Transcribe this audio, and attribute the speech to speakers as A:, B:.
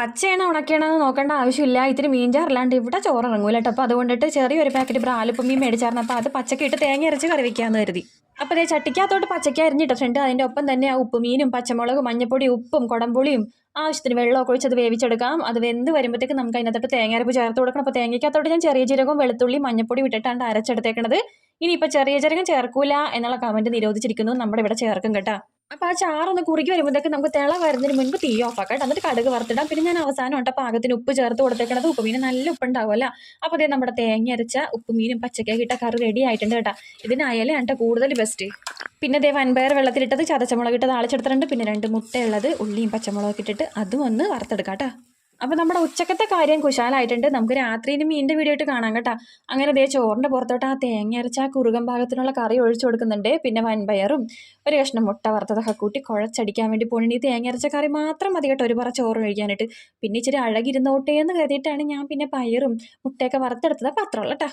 A: പച്ചയാണോ ഉണക്കയാണോ നോക്കേണ്ട ആവശ്യമില്ല. ഇത്തിരി മീൻചാറില്ലാണ്ട് ഇവിടെ ചോറ് ഇറങ്ങൂല കേട്ടോ. അപ്പോൾ അതുകൊണ്ടിട്ട് ചെറിയൊരു പാക്കറ്റ് ബ്രാലിപ്പം മീൻ മേടിച്ചായിരുന്നു. അപ്പോൾ അത് പച്ചക്ക് ഇട്ട് തേങ്ങ അരച്ച് കറി വെക്കാമെന്ന് കരുതി. അപ്പോൾ അതേ ചട്ടിക്കകത്തോട്ട് പച്ചക്ക അരിഞ്ഞിട്ടിട്ടുണ്ട്. അതിൻ്റെ ഒപ്പം തന്നെ ആ ഉപ്പുമീനും പച്ചമുളകും മഞ്ഞപ്പൊടി ഉപ്പും കുടംപുളിയും ആവശ്യത്തിന് വെള്ളമൊക്കെ ഒഴിച്ച് അത് വേവിച്ചെടുക്കാം. അത് വെന്ത് വരുമ്പോഴത്തേക്ക് നമുക്ക് അതിനകത്തോട്ട് തേങ്ങ അരപ്പ് ചേർത്ത് കൊടുക്കണം. അപ്പോൾ തേങ്ങയ്ക്കകത്തോട്ട് ഞാൻ ചെറിയ ജീരകവും വെളുത്തുള്ളി മഞ്ഞപ്പൊടി ഇട്ടിട്ടാണ് അരച്ചെടുത്തേക്കണത്. ഇനിയിപ്പോൾ ചെറിയ ജീരകം ചേർക്കൂല എന്നുള്ള കമൻറ്റ് നിരോധിച്ചിരിക്കുന്നു. നമ്മുടെ ഇവിടെ ചേർക്കും കേട്ടോ. അപ്പോൾ ആ ചാറൊന്ന് കുറുകി വരുമ്പോഴത്തേക്ക് നമുക്ക് തിള വരുന്നതിന് മുൻപ് തീ ഓഫാക്കാം കേട്ടോ. എന്നിട്ട് കടുക് വറുത്തിടാം. പിന്നെ ഞാൻ അവസാനം കേട്ടോ പാകത്തിന് ഉപ്പ് ചേർത്ത് കൊടുത്തേക്കണത്. ഉപ്പുമീൻ നല്ല ഉപ്പുണ്ടാവുമല്ലോ. അപ്പോൾ അതേ നമ്മുടെ തേങ്ങ അരച്ച ഉപ്പുമീനും പച്ചക്കൊക്കെ ഇട്ട കറി റെഡി ആയിട്ടുണ്ട് കേട്ടോ. ഇതിന് അയലയാണ് കൂടുതൽ ബെസ്റ്റ്. പിന്നെ ദേ വൻപയർ വെള്ളത്തിലിട്ടത് ചതച്ചമുളക് ഇട്ട് താളിച്ചെടുത്തിട്ടുണ്ട്. പിന്നെ 2 മുട്ടയുള്ളത് ഉള്ളിയും പച്ചമുളകൊക്കെ ഇട്ടിട്ട് അതും ഒന്ന് വറുത്തെടുക്കാം കേട്ടോ. അപ്പോൾ നമ്മുടെ ഉച്ചക്കത്തെ കാര്യം കുശാലായിട്ടുണ്ട്. നമുക്ക് രാത്രി ഇനി മീനിൻ്റെ വീഡിയോ ആയിട്ട് കാണാം കേട്ടോ. അങ്ങനെ ദേ ചോറിൻ്റെ പുറത്തോട്ട് ആ തേങ്ങ അരച്ച ആ കുറുകൻ ഭാഗത്തിനുള്ള കറി ഒഴിച്ചു കൊടുക്കുന്നുണ്ട്. പിന്നെ വൻപയറും ഒരു കഷ്ണം മുട്ട വറുത്തതൊക്കെ കൂട്ടി കുഴച്ചടിക്കാൻ വേണ്ടി പോകണി. ഈ തേങ്ങ അരച്ച കറി മാത്രം മതി കേട്ടോ ഒരു പറ ചോറ് കഴിക്കാനായിട്ട്. പിന്നെ ഇച്ചിരി അഴകിരുന്നോട്ടേ എന്ന് കരുതിയിട്ടാണ് ഞാൻ പിന്നെ പയറും മുട്ടയൊക്കെ വറുത്തെടുത്തത്. അപ്പോൾ അത്രയുള്ളൂ കേട്ടോ.